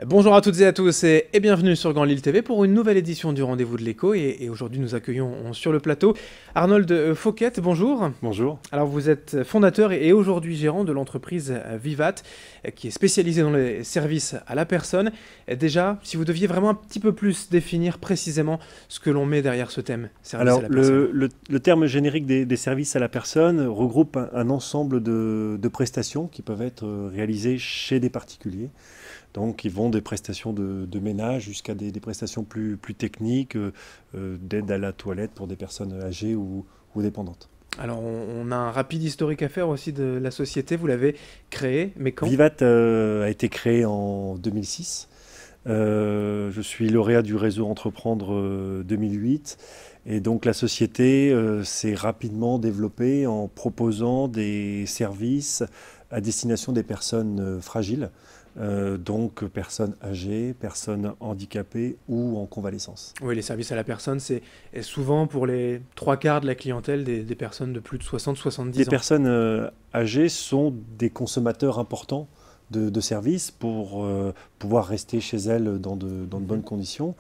Bonjour à toutes et à tous et bienvenue sur Grand Lille TV pour une nouvelle édition du Rendez-vous de l'Écho. Et aujourd'hui, nous accueillons sur le plateau Arnold Fauquet. Bonjour. Bonjour. Alors, vous êtes fondateur et aujourd'hui gérant de l'entreprise Vivat, qui est spécialisée dans les services à la personne. Déjà, si vous deviez vraiment un petit peu plus définir précisément ce que l'on met derrière ce thème, service à Alors, la personne. le terme générique des services à la personne regroupe un ensemble de prestations qui peuvent être réalisées chez des particuliers. Donc, ils vont des prestations de ménage jusqu'à des prestations plus techniques, d'aide à la toilette pour des personnes âgées ou dépendantes. Alors, on a un rapide historique à faire aussi de la société. Vous l'avez créée, mais quand? Vivat a été créé en 2006. Je suis lauréat du réseau Entreprendre 2008. Et donc la société s'est rapidement développée en proposant des services à destination des personnes fragiles, donc personnes âgées, personnes handicapées ou en convalescence. Oui, les services à la personne, c'est souvent pour les trois quarts de la clientèle des personnes de plus de Les 60-70 ans. personnes âgées sont des consommateurs importants de services pour pouvoir rester chez elles dans de bonnes conditions.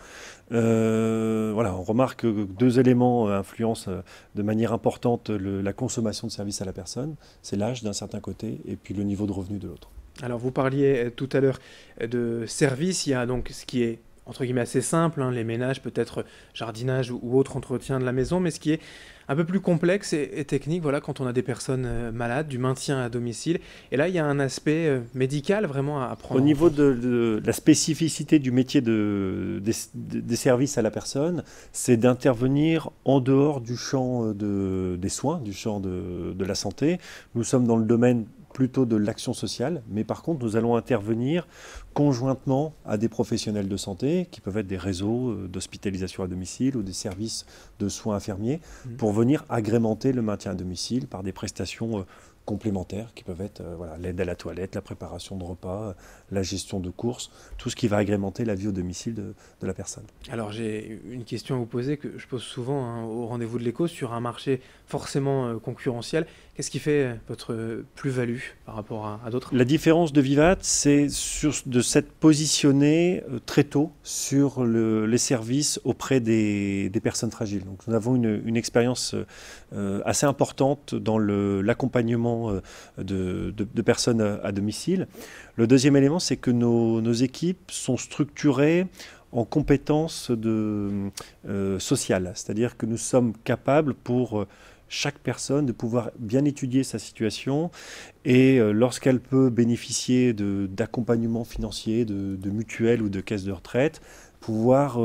Voilà, on remarque que deux éléments influencent de manière importante la consommation de services à la personne. C'est l'âge d'un certain côté et puis le niveau de revenu de l'autre. Alors, vous parliez tout à l'heure de services. Il y a donc ce qui est, entre guillemets, assez simple, hein, les ménages, peut-être jardinage ou autre entretien de la maison, mais ce qui est un peu plus complexe et technique, voilà, quand on a des personnes malades, du maintien à domicile. Et là, il y a un aspect médical vraiment à Au prendre en niveau compte. de la spécificité du métier des services à la personne, c'est d'intervenir en dehors du champ des soins, du champ de la santé. Nous sommes dans le domaine plutôt de l'action sociale, mais par contre, nous allons intervenir conjointement à des professionnels de santé, qui peuvent être des réseaux d'hospitalisation à domicile ou des services de soins infirmiers, Mhm. pour venir agrémenter le maintien à domicile par des prestations complémentaires qui peuvent être voilà, l'aide à la toilette, la préparation de repas, la gestion de courses, tout ce qui va agrémenter la vie au domicile de la personne. Alors j'ai une question à vous poser que je pose souvent hein, au rendez-vous de l'écho sur un marché forcément concurrentiel. Qu'est-ce qui fait votre plus-value par rapport à d'autres? La différence de Vivat, c'est de s'être positionné très tôt sur les services auprès des personnes fragiles. Donc, nous avons une expérience assez importante dans l'accompagnement de personnes à domicile. Le deuxième élément, c'est que nos équipes sont structurées en compétences sociales, c'est-à-dire que nous sommes capables pour chaque personne de pouvoir bien étudier sa situation et lorsqu'elle peut bénéficier d'accompagnement financier, de mutuelles ou de caisses de retraite, pouvoir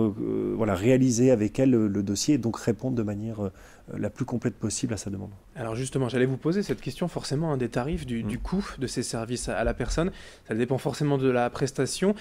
voilà, réaliser avec elle le dossier et donc répondre de manière la plus complète possible à sa demande. Alors justement, j'allais vous poser cette question forcément hein, des tarifs, du coût de ces services à la personne. Ça dépend forcément de la prestation,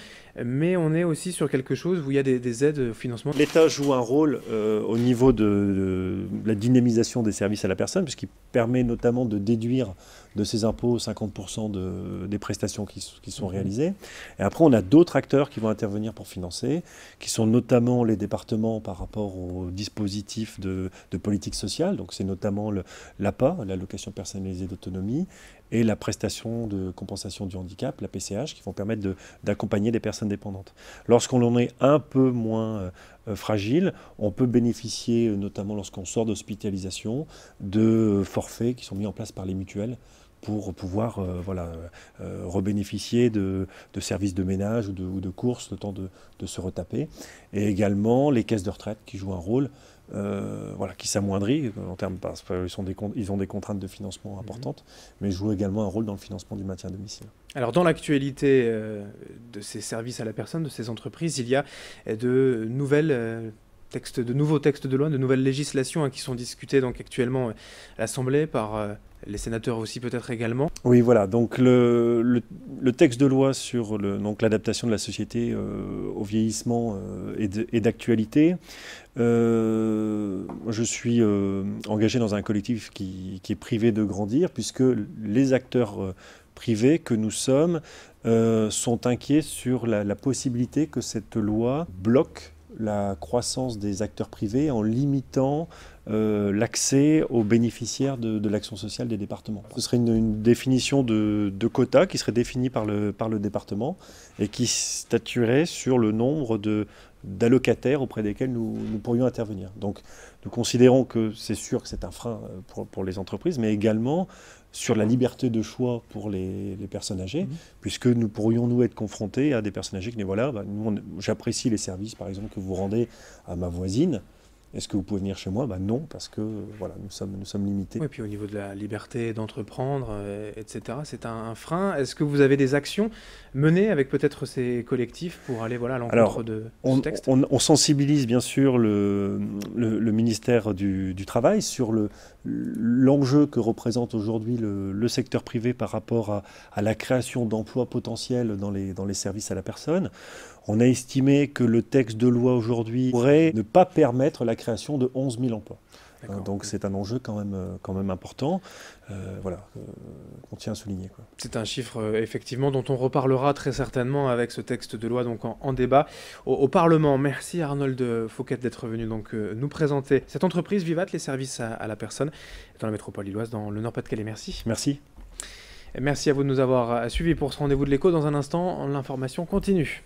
mais on est aussi sur quelque chose où il y a des aides au financement. L'État joue un rôle au niveau de la dynamisation des services à la personne, puisqu'il permet notamment de déduire de ses impôts 50% des prestations qui sont réalisées. Et après, on a d'autres acteurs qui vont intervenir pour financer, qui sont notamment les départements par rapport au dispositif de politique sociale. Donc c'est notamment l'APA, l'allocation personnalisée d'autonomie, et la prestation de compensation du handicap, la PCH, qui vont permettre d'accompagner des personnes dépendantes. Lorsqu'on en est un peu moins fragile, on peut bénéficier, notamment lorsqu'on sort d'hospitalisation, de forfaits qui sont mis en place par les mutuelles pour pouvoir voilà, rebénéficier de services de ménage ou de courses, le temps de se retaper. Et également les caisses de retraite qui jouent un rôle voilà, qui s'amoindrit en termes parce qu'ils ont des contraintes de financement importantes, mais jouent également un rôle dans le financement du maintien à domicile. Alors dans l'actualité de ces services à la personne, de ces entreprises, il y a de nouveaux textes de loi, de nouvelles législations hein, qui sont discutées donc actuellement à l'Assemblée par les sénateurs aussi peut-être également. Oui, voilà. Donc le texte de loi sur l'adaptation de la société au vieillissement est d'actualité. Je suis engagé dans un collectif qui est privé de grandir, puisque les acteurs privés que nous sommes sont inquiets sur la possibilité que cette loi bloque la croissance des acteurs privés en limitant l'accès aux bénéficiaires de l'action sociale des départements. Ce serait une définition de quotas qui serait définie par le département et qui statuerait sur le nombre d'allocataires auprès desquels nous pourrions intervenir. Donc nous considérons que c'est sûr que c'est un frein pour les entreprises, mais également sur la liberté de choix pour les personnes âgées, puisque nous pourrions nous être confrontés à des personnes âgées qui disent voilà, j'apprécie les services par exemple que vous rendez à ma voisine. Est-ce que vous pouvez venir chez moi? Non, parce que voilà, nous sommes limités. Oui, et puis au niveau de la liberté d'entreprendre, etc., c'est un frein. Est-ce que vous avez des actions menées avec peut-être ces collectifs pour aller à l'encontre de ce texte? On sensibilise bien sûr le ministère du Travail sur l'enjeu que représente aujourd'hui le secteur privé par rapport à la création d'emplois potentiels dans les services à la personne. On a estimé que le texte de loi aujourd'hui pourrait ne pas permettre la création de 11 000 emplois. Donc c'est un enjeu quand même important, qu'on tient à souligner. C'est un chiffre effectivement dont on reparlera très certainement avec ce texte de loi donc en débat au Parlement. Merci Arnold Fouquet d'être venu donc nous présenter cette entreprise Vivat, les services à la personne dans la métropole lilloise, dans le Nord-Pas-de-Calais. Merci. Merci. Et merci à vous de nous avoir suivis pour ce rendez-vous de l'écho. Dans un instant, l'information continue.